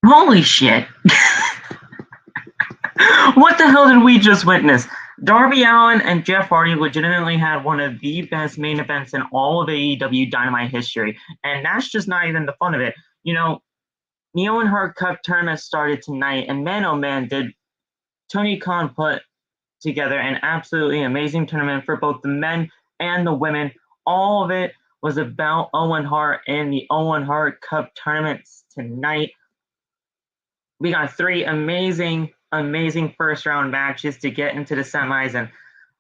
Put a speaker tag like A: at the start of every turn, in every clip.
A: Holy shit. What the hell did we just witness? Darby Allin and Jeff Hardy legitimately had one of the best main events in all of AEW Dynamite history. And that's just not even the fun of it. You know, the Owen Hart Cup Tournament started tonight, and man, oh man, did Tony Khan put together an absolutely amazing tournament for both the men and the women. All of it was about Owen Hart and the Owen Hart Cup Tournaments tonight. We got three amazing first round matches to get into the semis, and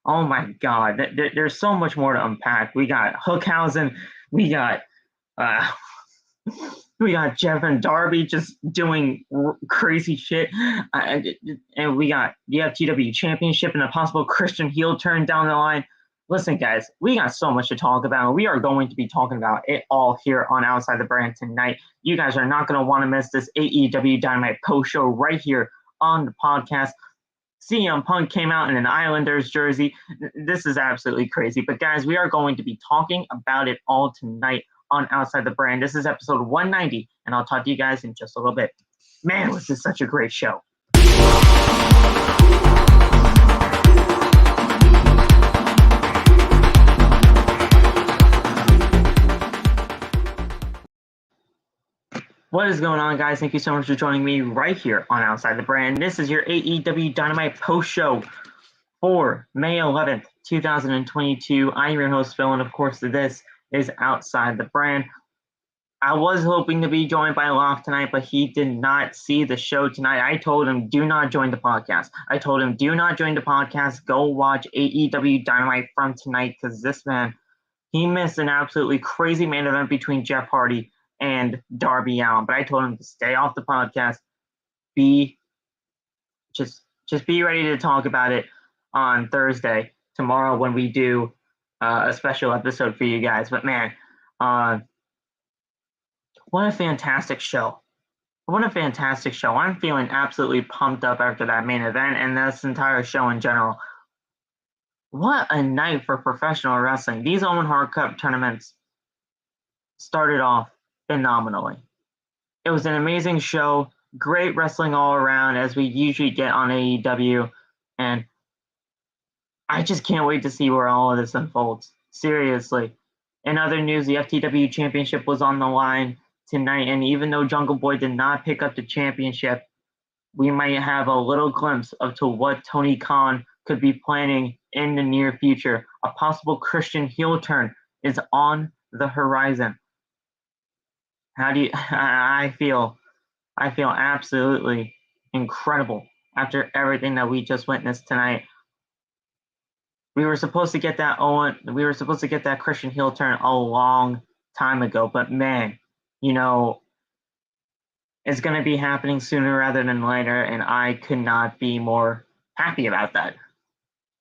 A: oh my god, there's so much more to unpack. We got Hookhausen, we got uh, we got Jeff and Darby just doing crazy shit, and we got the Ftw Championship and a possible Christian heel turn down the line. Listen, guys, we got so much to talk about. We are going to be talking about it all here on Outside the Brand tonight. You guys are not going to want to miss this AEW Dynamite post show right here on the podcast. CM Punk came out in an Islanders jersey. This is absolutely crazy. But guys, we are going to be talking about it all tonight on Outside the Brand. This is episode 190, and I'll talk to you guys in just a little bit. Man, was this such a great show. What is going on, guys? Thank you so much for joining me right here on Outside the Brand. This is your AEW Dynamite post show for May 11th, 2022. I'm your host, Phil, and of course, this is Outside the Brand. I was hoping to be joined by Locke tonight, but he did not see the show tonight. I told him, do not join the podcast. I told him, do not join the podcast. Go watch AEW Dynamite from tonight, because this man, he missed an absolutely crazy main event between Jeff Hardy and Darby Allin. But I told him to stay off the podcast. Just be ready to talk about it on Thursday, tomorrow, when we do a special episode for you guys. But man, what a fantastic show. What a fantastic show. I'm feeling absolutely pumped up after that main event and this entire show in general. What a night for professional wrestling. These Owen Hart Cup tournaments started off phenomenally. It was an amazing show, great wrestling all around, as we usually get on AEW, and I just can't wait to see where all of this unfolds. Seriously. In other news, the Ftw Championship was on the line tonight, and even though Jungle Boy did not pick up the championship, we might have a little glimpse of to what Tony Khan could be planning in the near future. A possible Christian heel turn is on the horizon. I feel absolutely incredible after everything that we just witnessed tonight. We were supposed to get that Christian heel turn a long time ago, but man, it's going to be happening sooner rather than later, and I could not be more happy about that.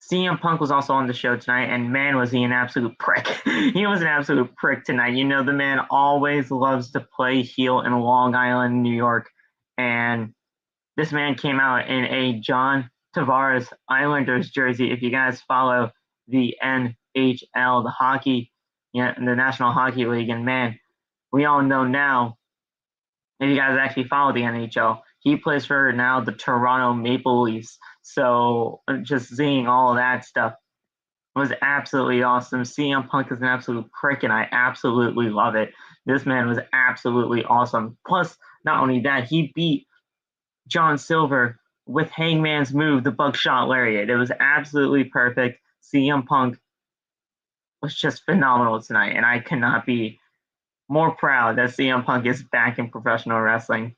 A: CM Punk was also on the show tonight, and man, was he an absolute prick. He was an absolute prick tonight. The man always loves to play heel in Long Island, New York, and this man came out in a John Tavares Islanders jersey. If you guys follow the NHL, the hockey, the National Hockey League, and man, we all know now, if you guys actually follow the NHL, he plays for now the Toronto Maple Leafs. So just seeing all of that stuff was absolutely awesome. CM Punk is an absolute prick, and I absolutely love it. This man was absolutely awesome. Plus, not only that, he beat John Silva with Hangman's move, the Buckshot Lariat. It was absolutely perfect. CM Punk was just phenomenal tonight, and I cannot be more proud that CM Punk is back in professional wrestling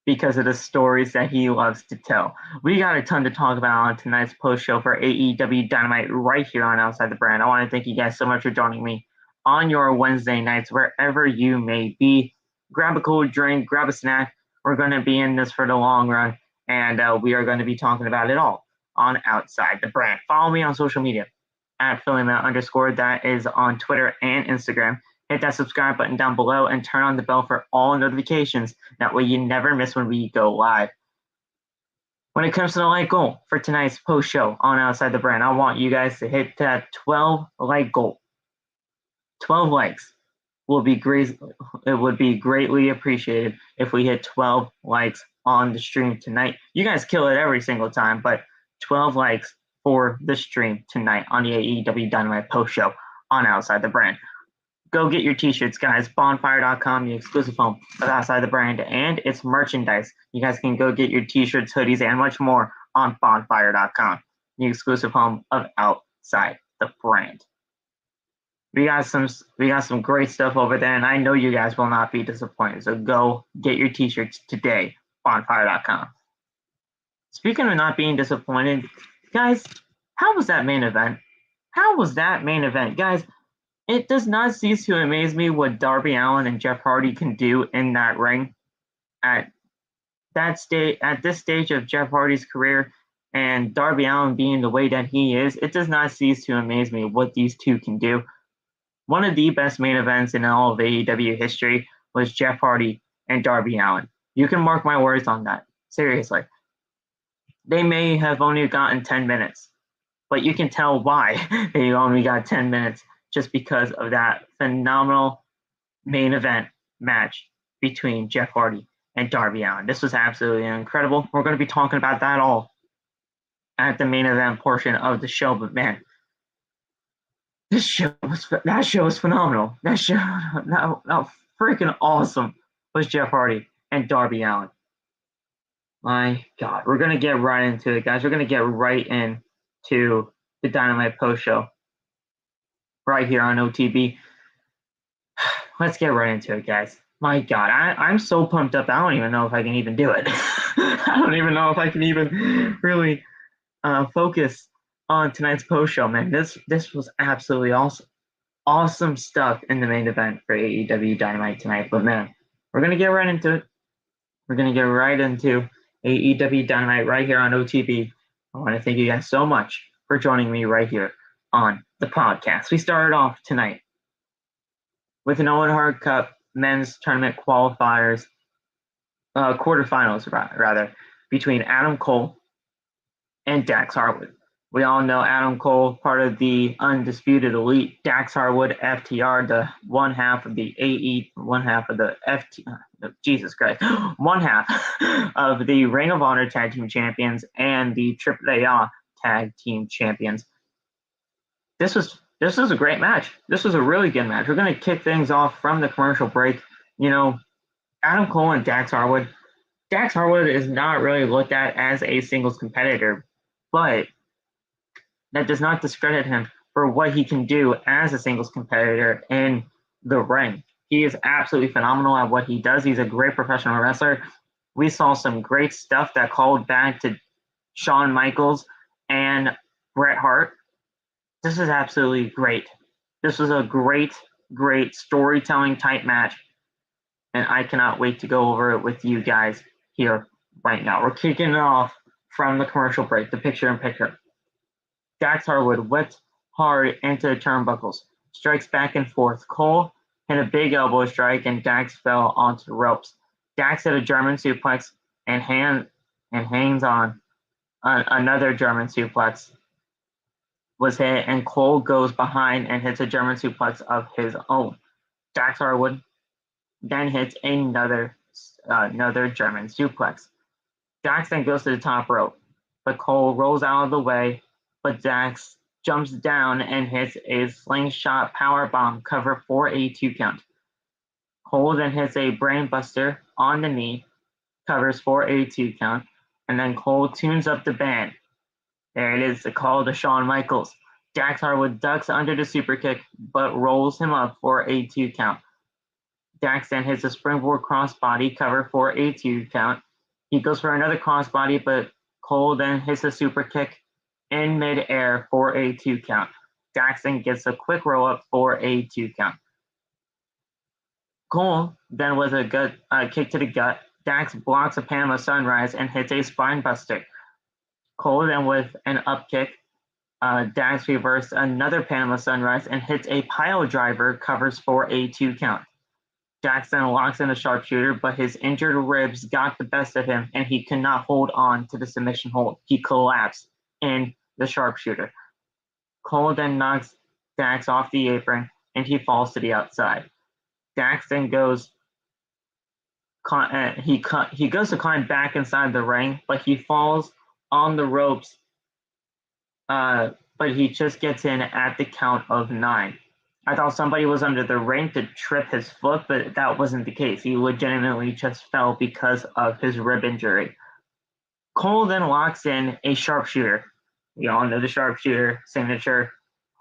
A: because of the stories that he loves to tell. We got a ton to talk about on tonight's post show for AEW Dynamite right here on Outside the Brand. I want to thank you guys so much for joining me on your Wednesday nights, wherever you may be. Grab a cold drink, grab a snack. We're going to be in this for the long run, and we are going to be talking about it all on Outside the Brand. Follow me on social media at @PhillyMatt_. That is on Twitter and Instagram. Hit that subscribe button down below and turn on the bell for all notifications. That way you never miss when we go live. When it comes to the like goal for tonight's post show on Outside the Brand, I want you guys to hit that 12 like goal. 12 likes would be great. It would be greatly appreciated if we hit 12 likes on the stream tonight. You guys kill it every single time, but 12 likes for the stream tonight on the AEW Dynamite post show on Outside the Brand. Go get your t-shirts, guys. Bonfire.com, the exclusive home of Outside the Brand, and its merchandise. You guys can go get your t-shirts, hoodies, and much more on Bonfire.com, the exclusive home of Outside the Brand. We got some great stuff over there, and I know you guys will not be disappointed. So go get your t-shirts today, Bonfire.com. Speaking of not being disappointed, guys, how was that main event? How was that main event, guys? It does not cease to amaze me what Darby Allin and Jeff Hardy can do in that ring. At this stage of Jeff Hardy's career, and Darby Allin being the way that he is, it does not cease to amaze me what these two can do. One of the best main events in all of AEW history was Jeff Hardy and Darby Allin. You can mark my words on that. Seriously. They may have only gotten 10 minutes, but you can tell why they only got 10 minutes just because of that phenomenal main event match between Jeff Hardy and Darby Allin. This was absolutely incredible. We're going to be talking about that all at the main event portion of the show, but man, that show was phenomenal. That freaking awesome was Jeff Hardy and Darby Allin. My God, we're gonna get right into it, guys. We're gonna get right into the Dynamite post show right here on OTB. Let's get right into it, guys. My God, I'm so pumped up. I don't even know if I can even do it. I don't even know if I can even really focus on tonight's post show, man. This was absolutely awesome. Awesome stuff in the main event for AEW Dynamite tonight. But man, we're gonna get right into it. We're gonna get right into AEW Dynamite right here on OTB. I want to thank you guys so much for joining me right here on the podcast. We started off tonight with an Owen Hart Cup men's tournament qualifiers, quarterfinals rather, between Adam Cole and Dax Harwood. We all know Adam Cole, part of the Undisputed Elite. Dax Harwood, FTR, the one half of the Ring of Honor Tag Team Champions and the AAA Tag Team Champions. This was a great match. This was a really good match. We're going to kick things off from the commercial break. You know, Adam Cole and Dax Harwood. Dax Harwood is not really looked at as a singles competitor, but that does not discredit him for what he can do as a singles competitor in the ring. He is absolutely phenomenal at what he does. He's a great professional wrestler. We saw some great stuff that called back to Shawn Michaels and Bret Hart. This is absolutely great. This was a great storytelling type match, and I cannot wait to go over it with you guys here right now. We're kicking it off from the commercial break, the picture-in-picture. Dax Harwood whipped hard into the turnbuckles, strikes back and forth. Cole hit a big elbow strike, and Dax fell onto the ropes. Dax hit a German suplex and hangs on. Another German suplex was hit, and Cole goes behind and hits a German suplex of his own. Dax Harwood then hits another German suplex. Dax then goes to the top rope, but Cole rolls out of the way, but Dax jumps down and hits a slingshot powerbomb cover for a 2 count. Cole then hits a brainbuster on the knee, covers for a 2 count, and then Cole tunes up the band. There it is, the call to Shawn Michaels. Dax Harwood ducks under the super kick, but rolls him up for a 2 count. Dax then hits a springboard crossbody cover for a 2 count. He goes for another crossbody, but Cole then hits a super kick in midair for a 2 count. Dax then gets a quick roll up for a 2 count. Cole then with a kick to the gut. Dax blocks a Panama Sunrise and hits a spine buster. Cole then with an up kick. Dax reversed another Panama Sunrise and hits a pile driver, covers for a 2 count. Dax then locks in a sharpshooter, but his injured ribs got the best of him and he could not hold on to the submission hold. He collapsed in the sharpshooter. Cole then knocks Dax off the apron and he falls to the outside. Dax then goes he goes to climb back inside the ring, but he falls on the ropes. But he just gets in at the count of 9. I thought somebody was under the ring to trip his foot, but that wasn't the case. He legitimately just fell because of his rib injury. Cole then locks in a sharpshooter. We all know the sharpshooter signature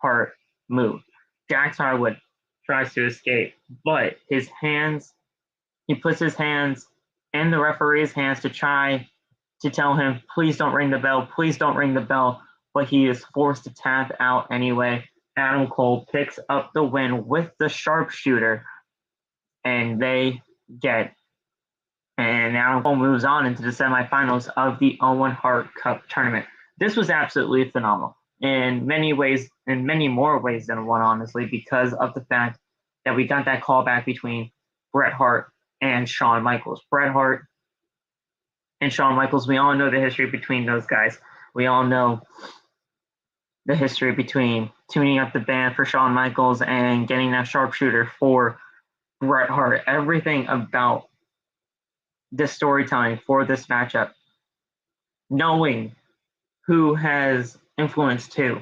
A: Hart move. Dax Harwood tries to escape, but he puts his hands in the referee's hands to try to tell him, please don't ring the bell, please don't ring the bell, but he is forced to tap out anyway. Adam Cole picks up the win with the sharpshooter, and Adam Cole moves on into the semifinals of the Owen Hart Cup Tournament. This was absolutely phenomenal in many ways, in many more ways than one, honestly, because of the fact that we got that callback between Bret Hart and Shawn Michaels. Bret Hart and Shawn Michaels, we all know the history between those guys. We all know the history between tuning up the band for Shawn Michaels and getting that sharpshooter for Bret Hart. Everything about this storytelling for this matchup, knowing who has influenced who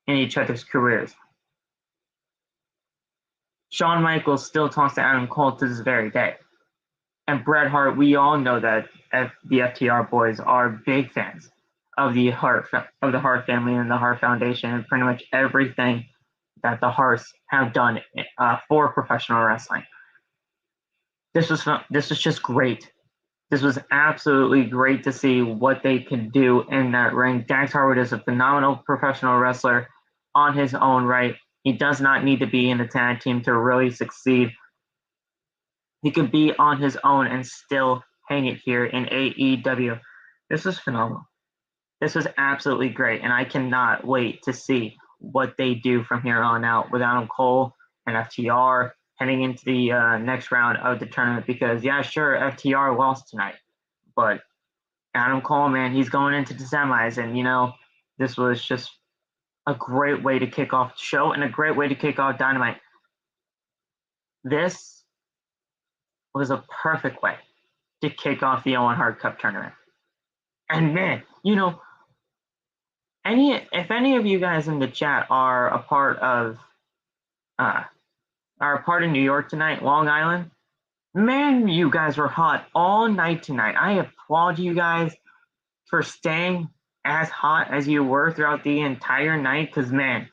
A: in each other's careers. Shawn Michaels still talks to Adam Cole to this very day. And Bret Hart, we all know that the FTR boys are big fans of the Hart family and the Hart Foundation and pretty much everything that the Harts have done for professional wrestling. This was just great. This was absolutely great to see what they can do in that ring. Dax Harwood is a phenomenal professional wrestler on his own right. He does not need to be in a tag team to really succeed. He could be on his own and still hang it here in AEW. This was phenomenal. This was absolutely great, and I cannot wait to see what they do from here on out with Adam Cole and FTR heading into the next round of the tournament because, yeah, sure, FTR lost tonight, but Adam Cole, man, he's going into the semis, and, this was just a great way to kick off the show and a great way to kick off Dynamite. This was a perfect way to kick off the Owen Hart Cup Tournament. And, man, if any of you guys in the chat are a part of New York tonight, Long Island, man, you guys were hot all night tonight. I applaud you guys for staying as hot as you were throughout the entire night because, man,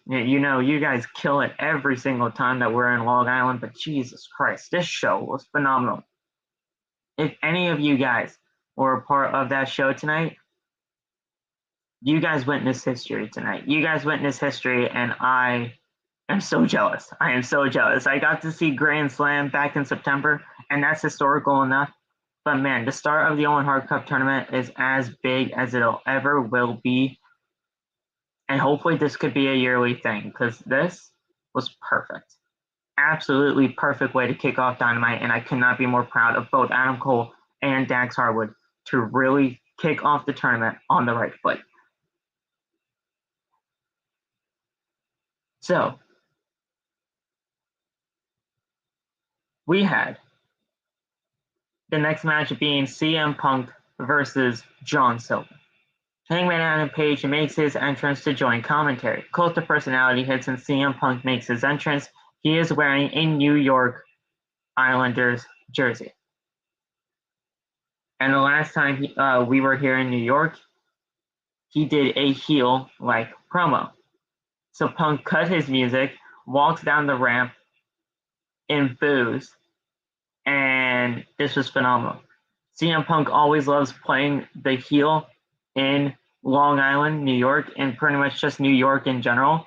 A: you guys kill it every single time that we're in Long Island, but Jesus Christ, this show was phenomenal. If any of you guys were a part of that show tonight, you guys witnessed history tonight. You guys witnessed history, and I am so jealous. I am so jealous. I got to see Grand Slam back in September, and that's historical enough. But, man, the start of the Owen Hart Cup Tournament is as big as it'll ever will be. And hopefully this could be a yearly thing because this was perfect. Absolutely perfect way to kick off Dynamite, and I could not be more proud of both Adam Cole and Dax Harwood to really kick off the tournament on the right foot. So, we had the next match being CM Punk versus John Silva. Hangman Adam Page makes his entrance to join commentary. Cult of Personality hits and CM Punk makes his entrance. He is wearing a New York Islanders jersey. And the last time we were here in New York, he did a heel-like promo. So Punk cut his music, walks down the ramp, and boos. And this was phenomenal. CM Punk always loves playing the heel in Long Island, New York, and pretty much just New York in general.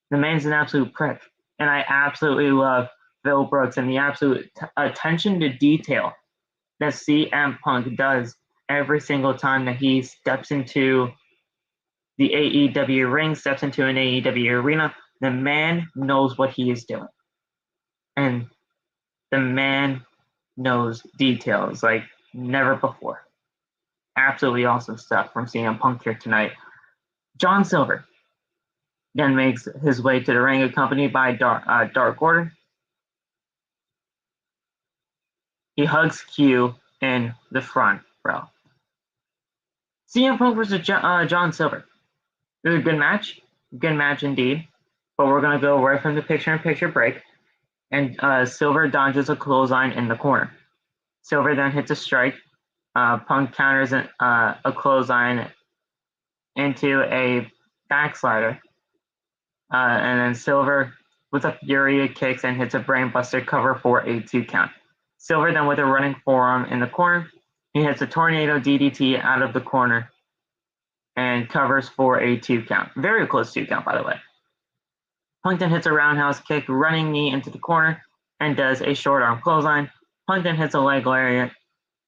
A: The man's an absolute prick. And I absolutely love Phil Brooks and the absolute attention to detail that CM Punk does every single time that he steps into the AEW ring, steps into an AEW arena. The man knows what he is doing. And the man knows details like never before. Absolutely awesome stuff from CM Punk here tonight. John Silver then makes his way to the ring accompanied by Dark Order. He hugs Q in the front row. CM Punk versus John Silva. It was a good match. Good match indeed. But we're going to go right from the picture-in-picture break. And Silver dodges a clothesline in the corner. Silver then hits a strike. Punk counters a clothesline into a backslider. And then Silver with a fury kicks and hits a brainbuster cover for a 2 count. Silver then with a running forearm in the corner. He hits a tornado DDT out of the corner and covers for a 2 count. Very close 2 count, by the way. Punk then hits a roundhouse kick, running knee into the corner, and does a short arm clothesline. Punk then hits a leg lariat,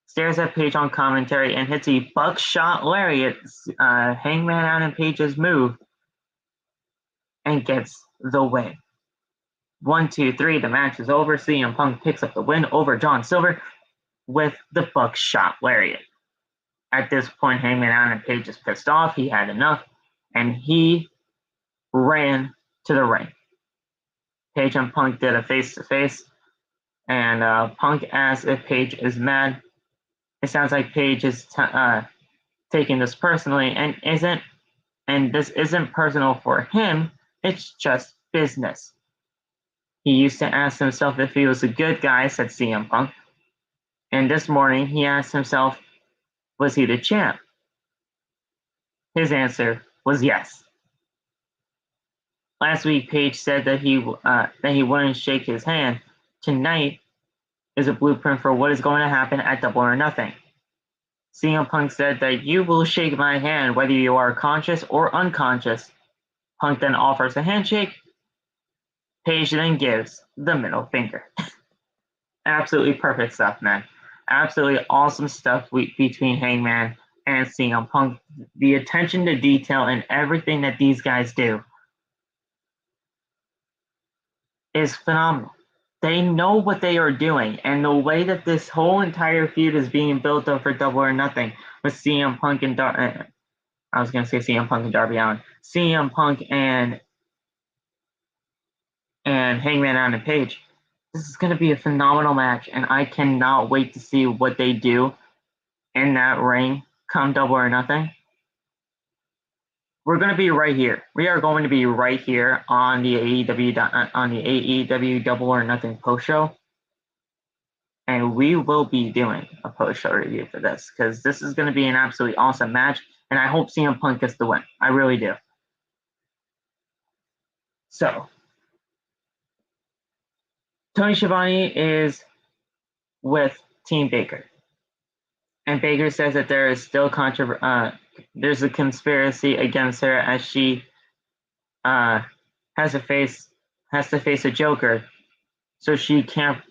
A: stares at Page on commentary, and hits a buckshot lariat, Hangman Adam Page's move, and gets the win. 1, 2, 3, the match is over. CM Punk picks up the win over John Silver with the buckshot lariat. At this point, Hangman Adam Page is pissed off. He had enough, and he ran to the ring. Page and Punk did a face-to-face, and Punk asks if Page is mad. It sounds like Page is taking this personally, and this isn't personal for him. It's just business. He used to ask himself if he was a good guy, said CM Punk. And this morning, he asked himself, was he the champ? His answer was yes. Last week, Page said that he wouldn't shake his hand. Tonight is a blueprint for what is going to happen at Double or Nothing. CM Punk said that you will shake my hand whether you are conscious or unconscious. Punk then offers a handshake. Page then gives the middle finger. Absolutely perfect stuff, man. Absolutely awesome stuff between Hangman and CM Punk. The attention to detail and everything that these guys do is phenomenal. They know what they are doing, and the way that this whole entire feud is being built up for Double or Nothing with CM Punk and Darby Allin. CM Punk and Hangman Adam Page. This is going to be a phenomenal match, and I cannot wait to see what they do in that ring come Double or Nothing. We're going to be right here. We are going to be right here on the AEW Double or Nothing post show, and we will be doing a post show review for this because this is going to be an absolutely awesome match, and I hope CM Punk gets the win. I really do. So, Tony Schiavone is with Team Baker, and Baker says that there is still there's a conspiracy against her as she has to face a Joker, so she can't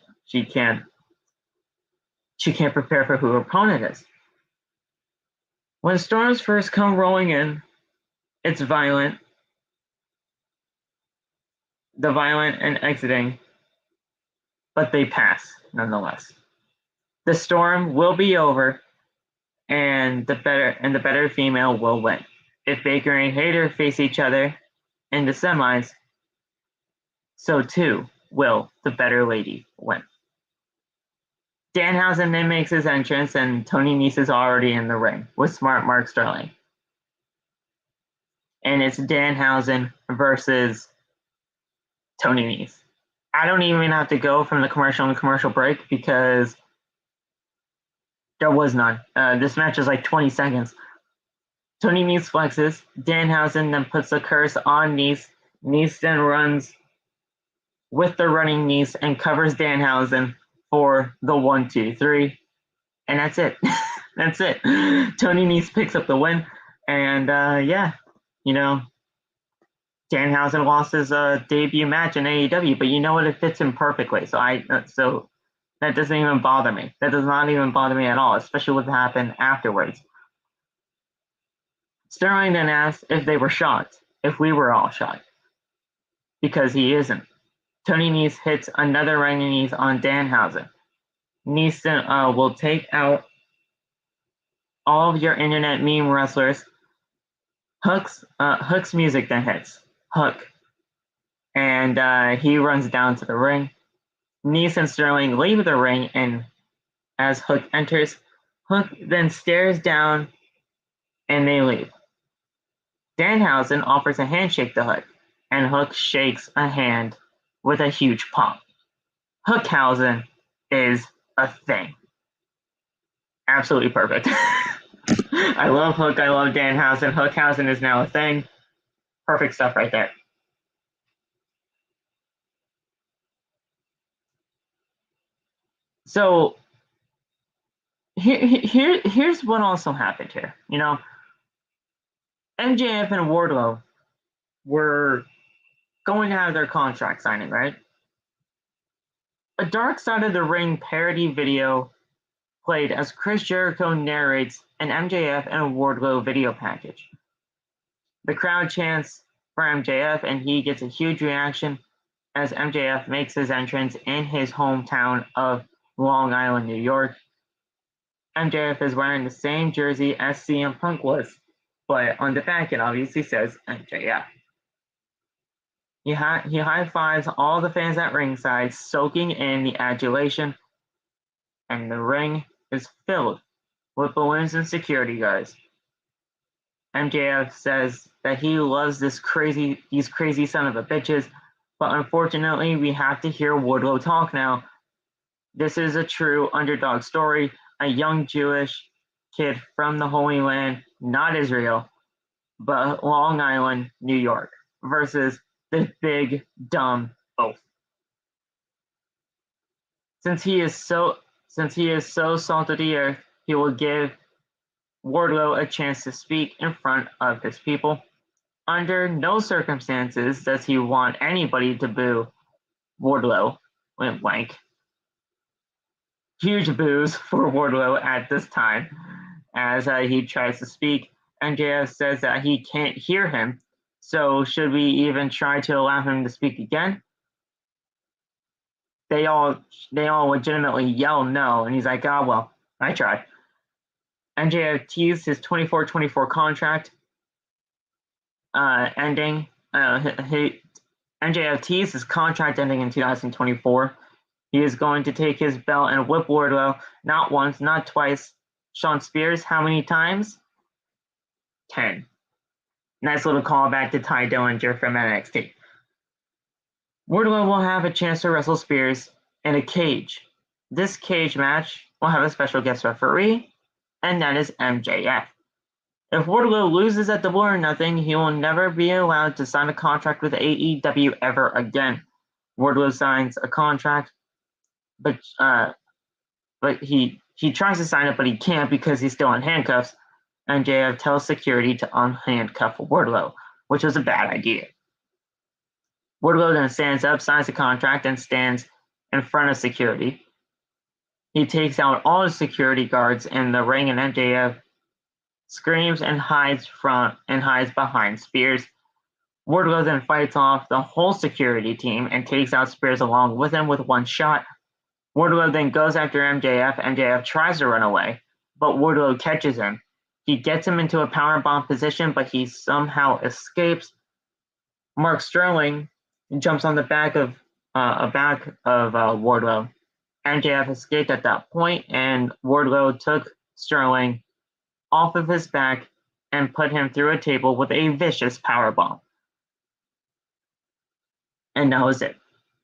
A: prepare for who her opponent is. When storms first come rolling in, it's violent. The violent and exiting, but they pass nonetheless. The storm will be over, and the better female will win. If Baker and Hayter face each other in the semis, so too will the better lady win. Danhausen then makes his entrance, and Tony Nese is already in the ring with Smart Mark Sterling. And it's Danhausen versus Tony Nese. I don't even have to go from the commercial and commercial break because there was none. This match is like 20 seconds. Tony Nese flexes. Danhausen then puts a curse on Nese. Nese then runs with the running Nese and covers Danhausen for the 1, 2, 3. And that's it. That's it. Tony Nese picks up the win. And Danhausen lost his debut match in AEW, but you know what? It fits him perfectly. So that doesn't even bother me. That does not even bother me at all, especially what happened afterwards. Sterling then asked if they were shocked, if we were all shocked, because he isn't. Tony Nese hits another running knee on Danhausen. Nese will take out all of your internet meme wrestlers. Hook's music then hits. Hook. And he runs down to the ring. Nese and Sterling leave the ring, and as Hook enters. Hook then stares down and they leave. Danhausen offers a handshake to Hook, and Hook shakes a hand with a huge pump. Hookhausen is a thing. Absolutely perfect. I love Hook. I love Danhausen. Hookhausen is now a thing. Perfect stuff right there. So here's what also happened here. You know, MJF and Wardlow were going to have their contract signing, right? A Dark Side of the Ring parody video played as Chris Jericho narrates an MJF and Wardlow video package. The crowd chants for MJF and he gets a huge reaction as MJF makes his entrance in his hometown of Long Island, New York. MJF is wearing the same jersey as CM Punk was, but on the back it obviously says MJF. He high-fives all the fans at ringside, soaking in the adulation, and the ring is filled with balloons and security guards. MJF says that he loves these crazy son of a bitches, but unfortunately we have to hear Wardlow talk now. This is a true underdog story, a young Jewish kid from the Holy Land, not Israel, but Long Island, New York, versus the big dumb oaf. Since he is so salt of the earth, he will give Wardlow a chance to speak in front of his people. Under no circumstances does he want anybody to boo Wardlow, went blank. Huge boos for Wardlow at this time as he tries to speak. MJF says that he can't hear him, so should we even try to allow him to speak again? They all legitimately yell no, and he's like, oh, well, I tried. MJF teased his 24-24 contract ending. MJF teased his contract ending in 2024. He is going to take his belt and whip Wardlow not once, not twice. Shawn Spears, how many times? 10. Nice little callback to Ty Dillinger from NXT. Wardlow will have a chance to wrestle Spears in a cage. This cage match will have a special guest referee, and that is MJF. If Wardlow loses at Double or Nothing, he will never be allowed to sign a contract with AEW ever again. Wardlow signs a contract, but he tries to sign it, but he can't because he's still in handcuffs. MJF tells security to unhandcuff Wardlow, which was a bad idea. Wardlow then stands up, signs the contract, and stands in front of security. He takes out all the security guards in the ring, and MJF screams and hides behind Spears. Wardlow then fights off the whole security team and takes out Spears along with him with one shot. Wardlow then goes after MJF. MJF tries to run away, but Wardlow catches him. He gets him into a powerbomb position, but he somehow escapes. Mark Sterling jumps on the back of Wardlow. MJF escaped at that point, and Wardlow took Sterling off of his back and put him through a table with a vicious powerbomb. And that was it.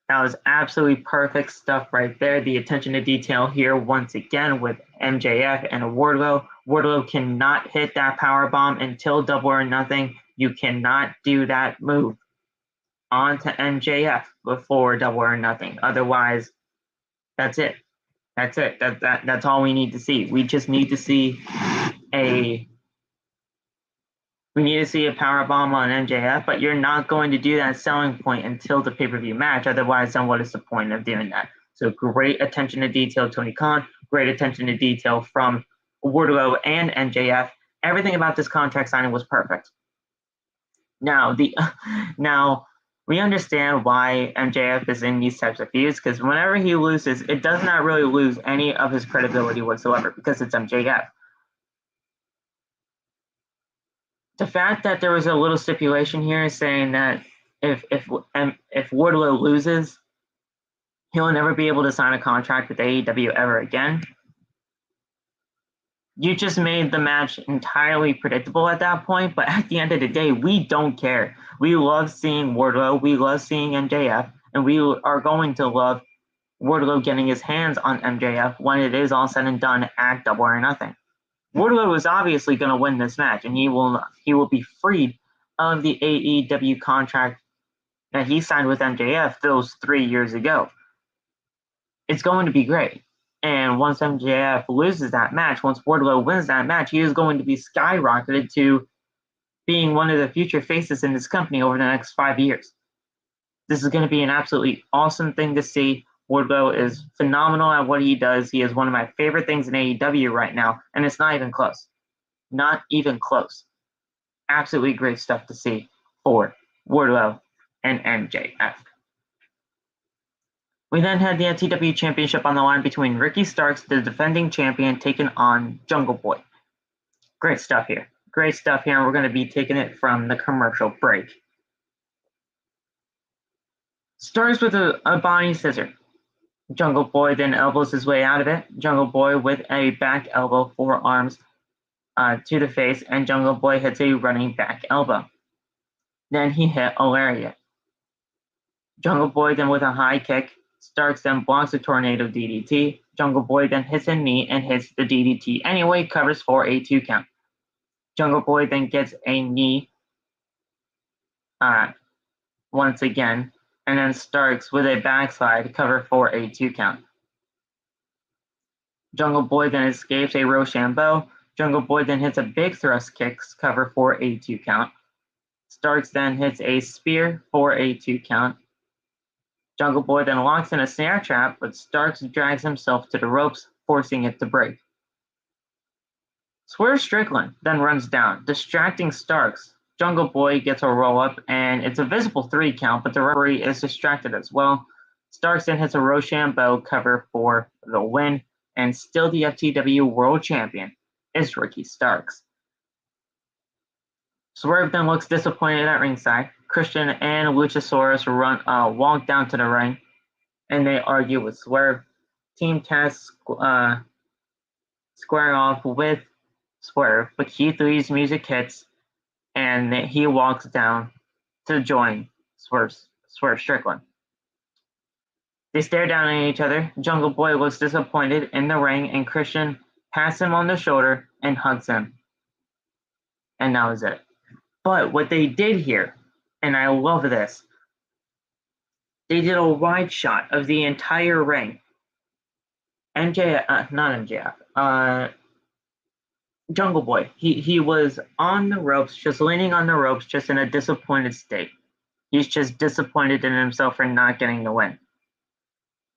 A: That was absolutely perfect stuff right there. The attention to detail here once again with MJF and Wardlow. Wardlow cannot hit that powerbomb until Double or Nothing. You cannot do that move onto MJF before Double or Nothing. Otherwise, that's it. That's it. That's all we need to see. We just need to see a powerbomb on MJF, but you're not going to do that selling point until the pay-per-view match. Otherwise, then what is the point of doing that? So great attention to detail, Tony Khan. Great attention to detail from Wardlow and MJF. Everything about this contract signing was perfect. Now we understand why MJF is in these types of feuds, because whenever he loses, it does not really lose any of his credibility whatsoever because it's MJF. The fact that there was a little stipulation here saying that if Wardlow loses, he'll never be able to sign a contract with AEW ever again. You just made the match entirely predictable at that point, but at the end of the day, we don't care. We love seeing Wardlow, we love seeing MJF, and we are going to love Wardlow getting his hands on MJF when it is all said and done at Double or Nothing. Wardlow is obviously going to win this match, and he will be freed of the AEW contract that he signed with MJF those 3 years ago. It's going to be great. And once MJF loses that match, once Wardlow wins that match, he is going to be skyrocketed to being one of the future faces in this company over the next 5 years. This is going to be an absolutely awesome thing to see. Wardlow is phenomenal at what he does. He is one of my favorite things in AEW right now, and it's not even close. Not even close. Absolutely great stuff to see for Wardlow and MJF. We then had the Ftw Championship on the line between Ricky Starks, the defending champion, taking on Jungle Boy. Great stuff here. Great stuff here, and we're going to be taking it from the commercial break. Starts with a body scissor. Jungle Boy then elbows his way out of it. Jungle Boy with a back elbow, forearms to the face, and Jungle Boy hits a running back elbow. Then he hit a lariat. Jungle Boy then with a high kick. Starks then blocks a tornado DDT. Jungle Boy then hits a knee and hits the DDT anyway, covers for a 2 count. Jungle Boy then gets a knee once again, and then Starks with a backslide cover for a 2 count. Jungle Boy then escapes a Rochambeau. Jungle Boy then hits a big thrust kicks cover for a 2 count. Starks then hits a spear for a 2 count. Jungle Boy then locks in a snare trap, but Starks drags himself to the ropes, forcing it to break. Swerve Strickland then runs down, distracting Starks. Jungle Boy gets a roll-up, and it's a visible 3 count, but the referee is distracted as well. Starks then hits a Rochambeau cover for the win, and still the FTW World Champion is Ricky Starks. Swerve then looks disappointed at ringside. Christian and Luchasaurus walk down to the ring, and they argue with Swerve. Team Taz square off with Swerve, but Keith Lee's music hits, and he walks down to join Swerve Strickland. They stare down at each other. Jungle Boy looks disappointed in the ring, and Christian pats him on the shoulder and hugs him. And that was it. But what they did here, and I love this, they did a wide shot of the entire ring. Jungle Boy, he was on the ropes, just leaning on the ropes, just in a disappointed state. He's just disappointed in himself for not getting the win.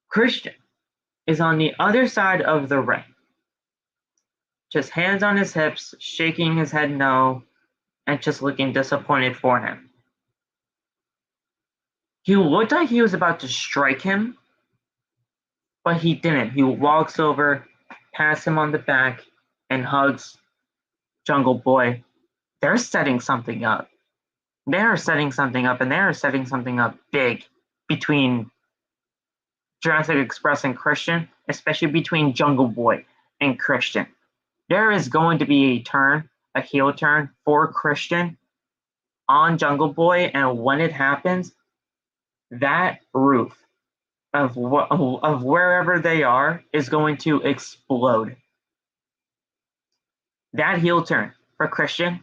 A: Christian is on the other side of the ring, just hands on his hips, shaking his head no, and just looking disappointed for him. He looked like he was about to strike him, but he didn't. He walks over, pats him on the back, and hugs Jungle Boy. They're setting something up. They are setting something up, and they are setting something up big between Jurassic Express and Christian, especially between Jungle Boy and Christian. There is going to be a heel turn for Christian on Jungle Boy, and when it happens, that roof of wherever they are is going to explode. That heel turn for Christian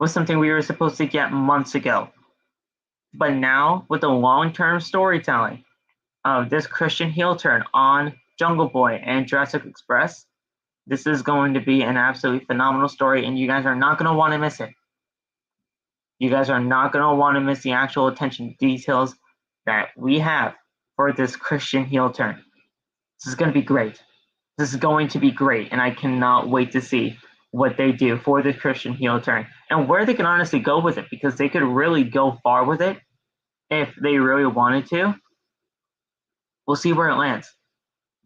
A: was something we were supposed to get months ago. But now, with the long-term storytelling of this Christian heel turn on Jungle Boy and Jurassic Express, this is going to be an absolutely phenomenal story, and you guys are not going to want to miss it. You guys are not going to want to miss the actual attention to details that we have for this Christian heel turn. This is going to be great. This is going to be great, and I cannot wait to see what they do for the Christian heel turn and where they can honestly go with it, because they could really go far with it if they really wanted to. We'll see where it lands.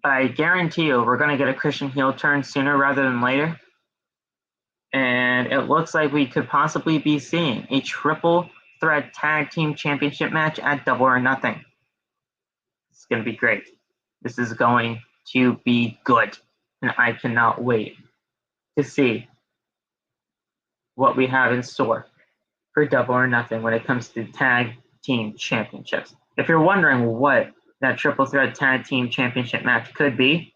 A: But I guarantee you we're going to get a Christian heel turn sooner rather than later. And it looks like we could possibly be seeing a triple threat tag team championship match at Double or Nothing. It's going to be great. This is going to be good. And I cannot wait to see what we have in store for Double or Nothing when it comes to tag team championships. If you're wondering what that triple threat tag team championship match could be,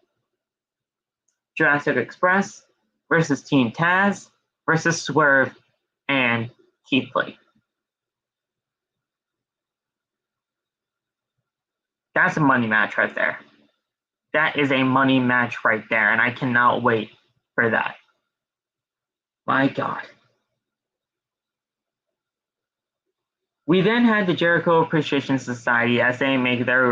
A: Jurassic Express versus Team Taz versus Swerve and Keith Lee. That's a money match right there. That is a money match right there, and I cannot wait for that. My God. We then had the Jericho Appreciation Society as they make their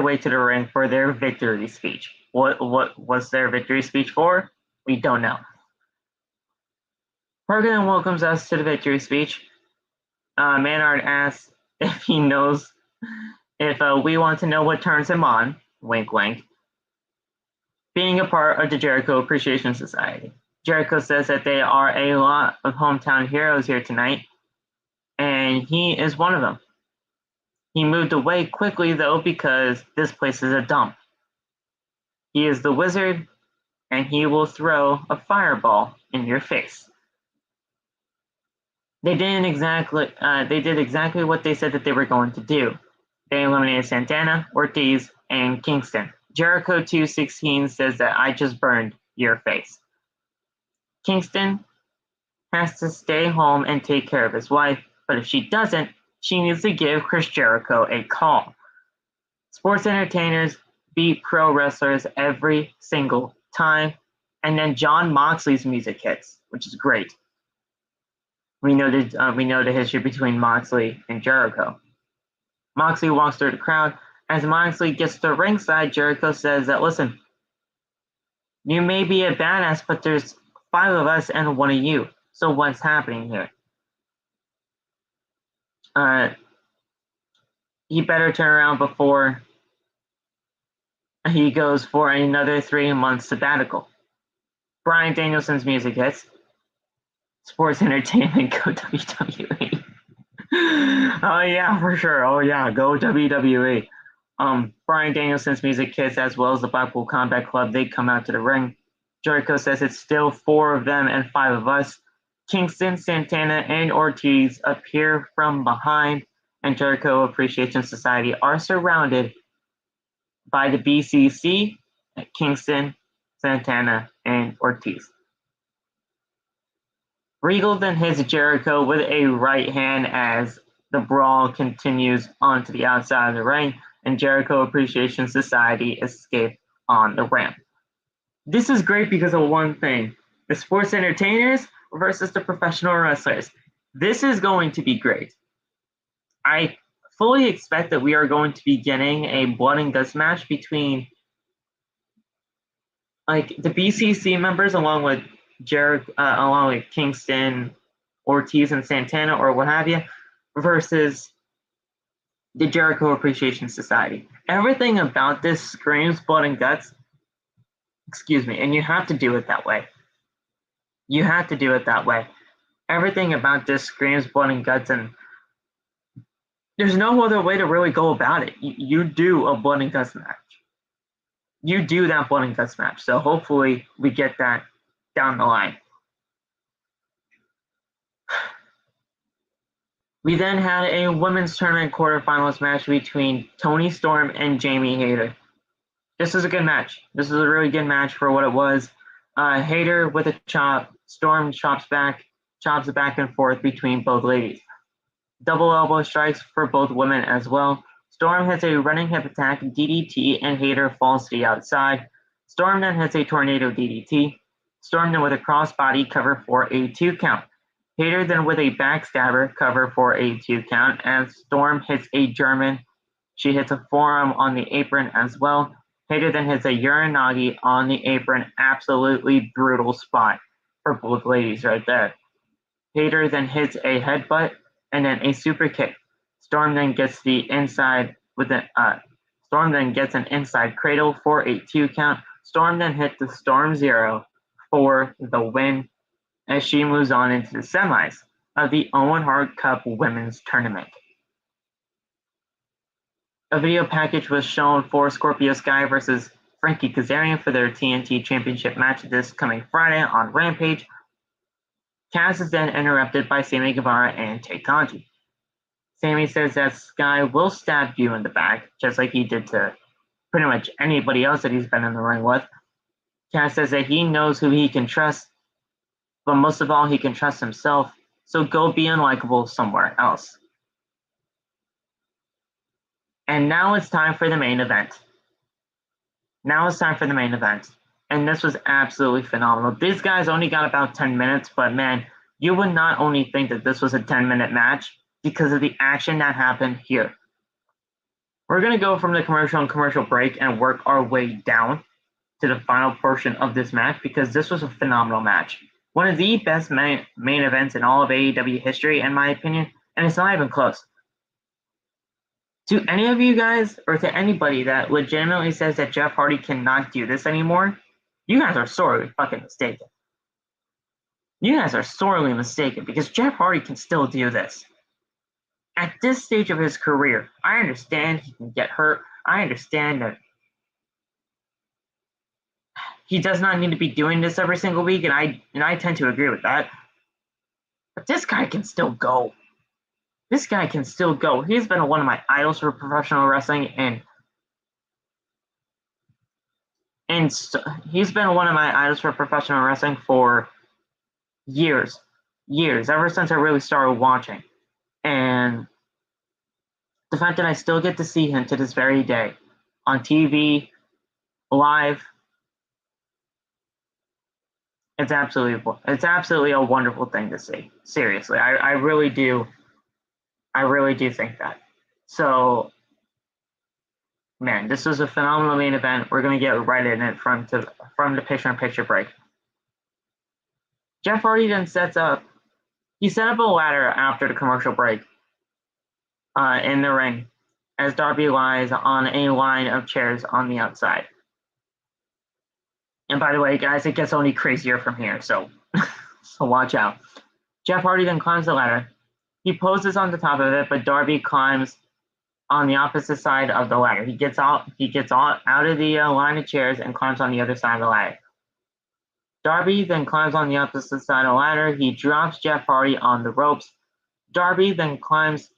A: way to the ring for their victory speech. What was their victory speech for? We don't know. Hogan welcomes us to the victory speech. Manhart asks if he knows if we want to know what turns him on. Wink, wink. Being a part of the Jericho Appreciation Society. Jericho says that they are a lot of hometown heroes here tonight, and he is one of them. He moved away quickly, though, because this place is a dump. He is the wizard, and he will throw a fireball in your face. They did exactly what they said that they were going to do. They eliminated Santana, Ortiz, and Kingston. Jericho 216 says that I just burned your face. Kingston has to stay home and take care of his wife, but if she doesn't, she needs to give Chris Jericho a call. Sports entertainers beat pro wrestlers every single time, and then Jon Moxley's music hits, which is great. We know the history between Moxley and Jericho. Moxley walks through the crowd. As Moxley gets to ringside, Jericho says that, listen, you may be a badass, but there's 5 of us and 1 of you. So what's happening here? He better turn around before he goes for another 3-month sabbatical. Bryan Danielson's music hits. Sports entertainment, go WWE. Oh yeah, for sure. Oh yeah, go WWE. Bryan Danielson's music hits, as well as the Blackpool Combat Club. They come out to the ring. Jericho says it's still 4 of them and 5 of us. Kingston, Santana, and Ortiz appear from behind, and Jericho Appreciation Society are surrounded by the BCC, Kingston, Santana, and Ortiz. Regal then hits Jericho with a right hand as the brawl continues onto the outside of the ring, and Jericho Appreciation Society escape on the ramp. This is great because of one thing: the sports entertainers versus the professional wrestlers. This is going to be great. I fully expect that we are going to be getting a blood and guts match between the BCC members along with Kingston, Ortiz, and Santana, or what have you, versus the Jericho Appreciation Society. Everything about this screams blood and guts. Excuse me, and you have to do it that way. You have to do it that way. Everything about this screams blood and guts, and there's no other way to really go about it. You do a blood and guts match. You do that blood and guts match. So hopefully we get that down the line. We then had a women's tournament quarterfinals match between Toni Storm and Jamie Hayter. This is a good match. This is a really good match for what it was. Hayter with a chop. Storm chops back and forth between both ladies. Double elbow strikes for both women as well. Storm has a running hip attack, DDT, and Hayter falls to the outside. Storm then has a tornado DDT. Storm then with a crossbody cover for a 2 count. Hayter then with a backstabber cover for a 2 count, and Storm hits a German. She hits a forearm on the apron as well. Hayter then hits a Uranagi on the apron. Absolutely brutal spot for both ladies right there. Hayter then hits a headbutt and then a super kick. Storm then gets the inside Storm then gets an inside cradle for a 2 count. Storm then hits the Storm Zero for the win as she moves on into the semis of the Owen Hart Cup Women's Tournament. A video package was shown for Scorpio Sky versus Frankie Kazarian for their TNT Championship match this coming Friday on Rampage. Kaz is then interrupted by Sammy Guevara and Tay Conti. Sammy says that Sky will stab you in the back, just like he did to pretty much anybody else that he's been in the ring with. Kaz says that he knows who he can trust, but most of all, he can trust himself, so go be unlikable somewhere else. And now it's time for the main event. And this was absolutely phenomenal. These guys only got about 10 minutes, but man, you would not only think that this was a 10-minute match because of the action that happened here. We're going to go from the commercial and commercial break and work our way down to the final portion of this match because this was a phenomenal match. One of the best main events in all of AEW history, in my opinion, and it's not even close. To any of you guys, or to anybody that legitimately says that Jeff Hardy cannot do this anymore, you guys are sorely fucking mistaken. You guys are sorely mistaken because Jeff Hardy can still do this. At this stage of his career, I understand he can get hurt. I understand that he does not need to be doing this every single week, and I tend to agree with that. But this guy can still go. He's been one of my idols for professional wrestling, and he's been one of my idols for professional wrestling for years, ever since I really started watching. And the fact that I still get to see him to this very day on TV, live, it's absolutely a wonderful thing to see. Seriously, I really do think that. So, man, this was a phenomenal main event. We're gonna get right in it from the picture-in-picture break. Jeff Hardy then set up a ladder after the commercial break in the ring as Darby lies on a line of chairs on the outside. And by the way, guys, it gets only crazier from here, so watch out. Jeff Hardy then climbs the ladder. He poses on the top of it, but Darby climbs on the opposite side of the ladder. He gets out of the line of chairs and climbs on the other side of the ladder. Darby then climbs on the opposite side of the ladder. He drops Jeff Hardy on the ropes. Darby then climbs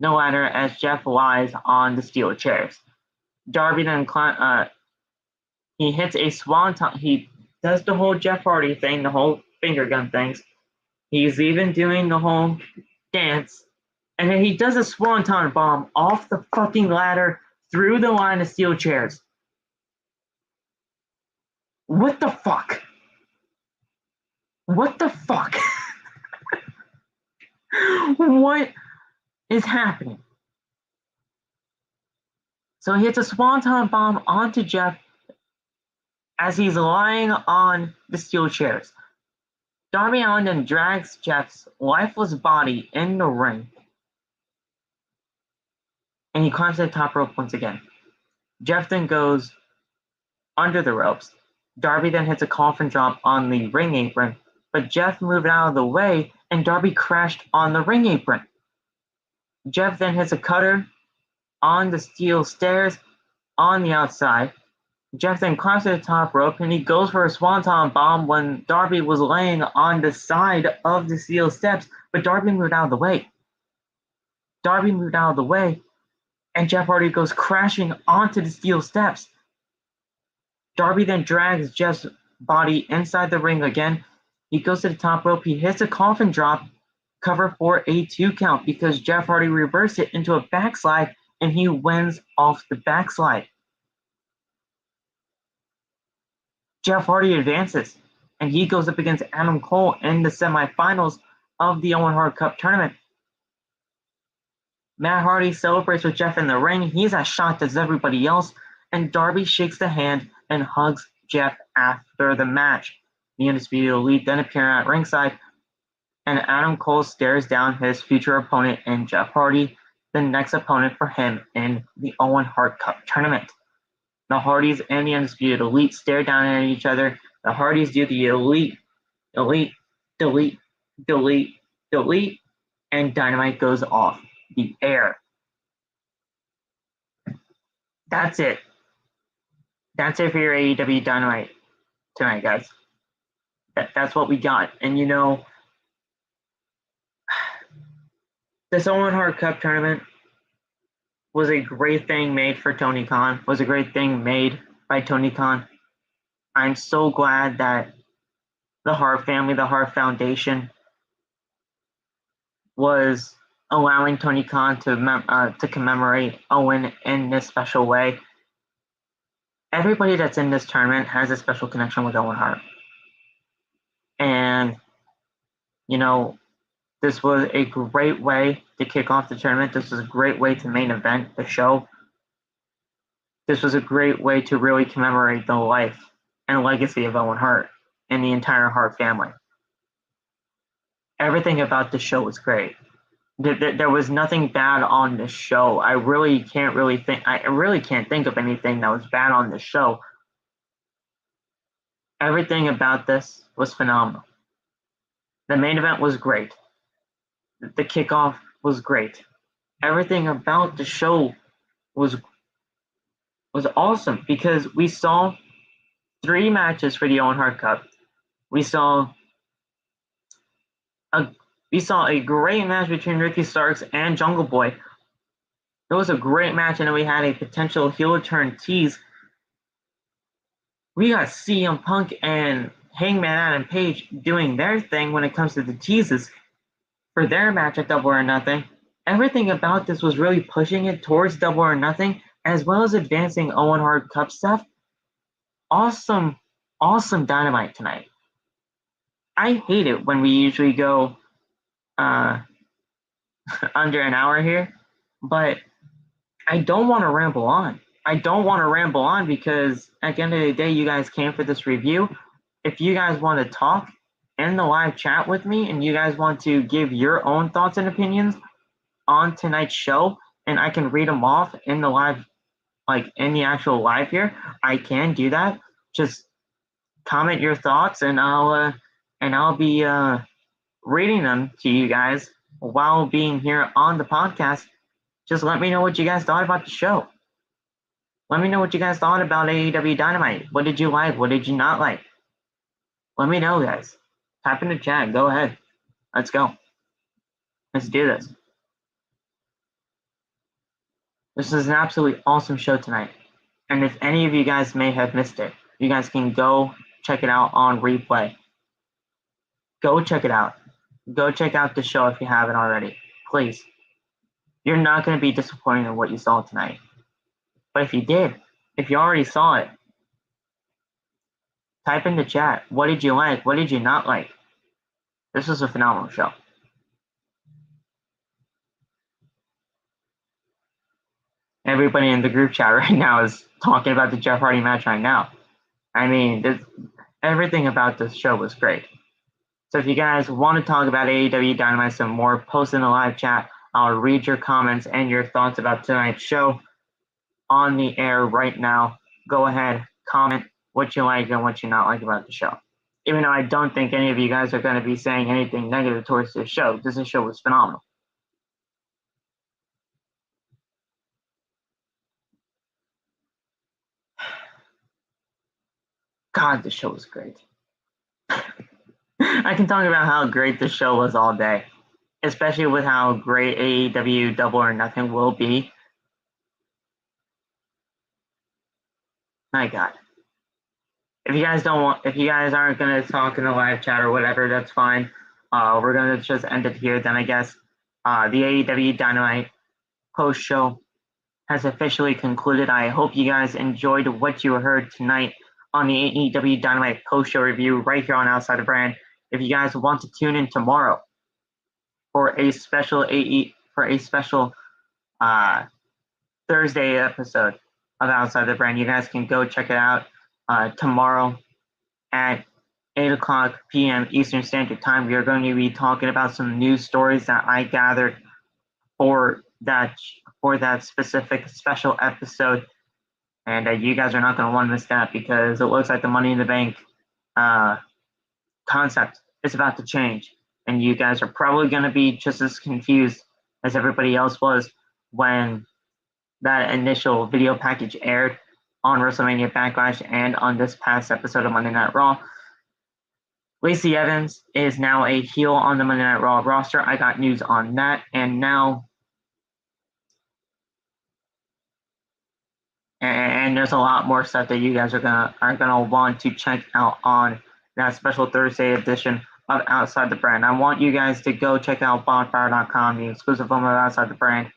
A: the ladder as Jeff lies on the steel chairs. Darby then he hits a swanton. He does the whole Jeff Hardy thing, the whole finger gun things. He's even doing the whole dance. And then he does a swanton bomb off the fucking ladder through the line of steel chairs. What the fuck? What is happening? So he hits a swanton bomb onto Jeff as he's lying on the steel chairs. Darby Allin then drags Jeff's lifeless body in the ring. And he climbs to the top rope once again. Jeff then goes under the ropes. Darby then hits a coffin drop on the ring apron, but Jeff moved out of the way and Darby crashed on the ring apron. Jeff then hits a cutter on the steel stairs on the outside. Jeff then climbs to the top rope and he goes for a swanton bomb when Darby was laying on the side of the steel steps, but Darby moved out of the way. And Jeff Hardy goes crashing onto the steel steps. Darby then drags Jeff's body inside the ring again. He goes to the top rope. He hits a coffin drop, cover for a 2 count because Jeff Hardy reversed it into a backslide and he wins off the backslide. Jeff Hardy advances and he goes up against Adam Cole in the semifinals of the Owen Hart Cup Tournament. Matt Hardy celebrates with Jeff in the ring. He's as shocked as everybody else, and Darby shakes the hand and hugs Jeff after the match. The Undisputed Elite then appear at ringside, and Adam Cole stares down his future opponent in Jeff Hardy, the next opponent for him in the Owen Hart Cup Tournament. The Hardys and the Undisputed Elite stare down at each other. The Hardys do the delete, and Dynamite goes off the air. That's it. That's it for your AEW Dynamite tonight, guys. That's what we got. And this Owen Hart Cup tournament was a great thing made for Tony Khan, was a great thing made by Tony Khan. I'm so glad that the Hart family, the Hart Foundation, was allowing Tony Khan to commemorate Owen in this special way. Everybody that's in this tournament has a special connection with Owen Hart. And, this was a great way to kick off the tournament. This was a great way to main event the show. This was a great way to really commemorate the life and legacy of Owen Hart and the entire Hart family. Everything about the show was great. There was nothing bad on this show. I really can't think of anything that was bad on this show. Everything about this was phenomenal. The main event was great. The kickoff was great. Everything about the show was awesome because we saw 3 matches for the Owen Hart Cup. We saw a great match between Ricky Starks and Jungle Boy. It was a great match, and then we had a potential heel turn tease. We got CM Punk and Hangman Adam Page doing their thing when it comes to the teases for their match at Double or Nothing. Everything about this was really pushing it towards Double or Nothing, as well as advancing Owen Hart Cup stuff. Awesome Dynamite tonight. I hate it when we usually go under an hour here, but I don't want to ramble on. Because at the end of the day, you guys came for this review. If you guys want to talk in the live chat with me and you guys want to give your own thoughts and opinions on tonight's show, and I can read them off in the live, like in the actual live here, I can do that. Just comment your thoughts, and I'll be reading them to you guys while being here on the podcast. Just let me know what you guys thought about the show. Let me know what you guys thought about AEW Dynamite. What did you like? What did you not like? Let me know, guys. Type in the chat. Go ahead. Let's go. Let's do this. This is an absolutely awesome show tonight. And if any of you guys may have missed it, you guys can go check it out on replay. Go check it out. Go check out the show if you haven't already. Please. You're not going to be disappointed in what you saw tonight. But if you did, if you already saw it, type in the chat. What did you like? What did you not like? This was a phenomenal show. Everybody in the group chat right now is talking about the Jeff Hardy match right now. I mean, everything about this show was great. So if you guys want to talk about AEW Dynamite some more, post in the live chat. I'll read your comments and your thoughts about tonight's show on the air right now. Go ahead, comment what you like and what you not like about the show. Even though I don't think any of you guys are going to be saying anything negative towards this show, because this show was phenomenal. God, this show was great. I can talk about how great this show was all day, especially with how great AEW Double or Nothing will be. My God. If you guys aren't going to talk in the live chat or whatever, that's fine. We're going to just end it here then, I guess. The AEW Dynamite post show has officially concluded. I hope you guys enjoyed what you heard tonight on the AEW Dynamite post show review right here on Outside the Brand. If you guys want to tune in tomorrow for a special Thursday episode of Outside the Brand, you guys can go check it out tomorrow at 8 o'clock p.m. Eastern Standard Time. We are going to be talking about some news stories that I gathered for that specific special episode. And you guys are not going to want to miss that, because it looks like the Money in the Bank concept is about to change. And you guys are probably going to be just as confused as everybody else was when that initial video package aired. on WrestleMania Backlash and on this past episode of Monday Night Raw. Lacey Evans is now a heel on the Monday Night Raw roster. I got news on that, and there's a lot more stuff that you guys are gonna want to check out on that special Thursday edition of Outside the Brand. I want you guys to go check out bonfire.com, the exclusive home of Outside the Brand,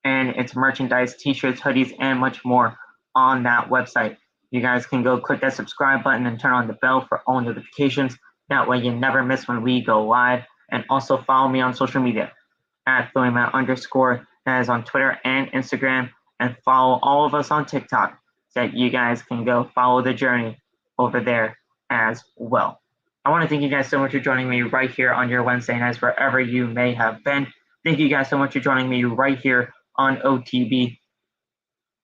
A: and its merchandise, t-shirts, hoodies, and much more on that website. You guys can go click that subscribe button and turn on the bell for all notifications. That way you never miss when we go live. And also follow me on social media at @PhillyMatt_. That is on Twitter and Instagram. And follow all of us on TikTok so that you guys can go follow the journey over there as well. I want to thank you guys so much for joining me right here on your Wednesday nights, wherever you may have been. Thank you guys so much for joining me right here on OTB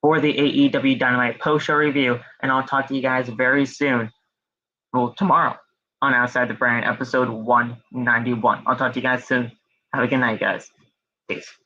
A: for the AEW Dynamite post-show review. And I'll talk to you guys very soon. Well, tomorrow on Outside the Brand, episode 191. I'll talk to you guys soon. Have a good night, guys. Peace.